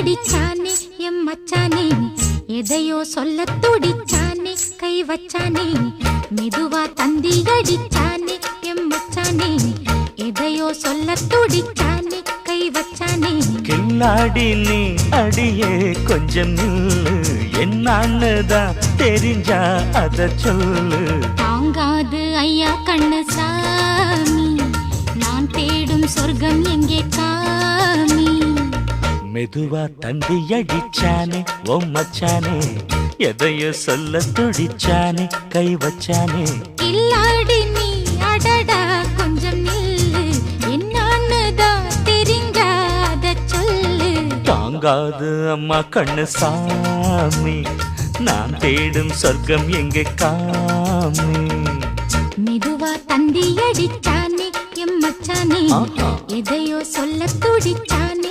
அடிச்சானே M மச்சானே எதையோ சொல்ல துடிச்சானே கை வச்சானே மெதுவா தந்தி அடிச்சானே எம் மச்சானே எதையோ சொல்ல துடிச்சானே கை வச்சானே கில்லாடி நீ அடியே கொஞ்சம் நில்லு என்னன்னுதான் தெரிஞ்சா அத சொல்லு தாங்காது ஐயா கண்ணு சாமி நான் தேடும் சொர்க்கம் எங்கே காமி மெதுவா தந்தி அடிச்சானே ஓ மச்சானே எதையோ சொல்ல துடிச்சானே கை வச்சானே இல்லாடி நீ அடடா கொஞ்சம் நில்லு என்னன்னுதான் தெரிஞ்சாத சொல்லு தாங்காது அம்மா கண்ணு சாமி நான் தேடும் சொர்க்கம் எங்கே காமி மெதுவா தந்தி அடிச்சானே எம் மச்சானே எதையோ சொல்ல துடிச்சானே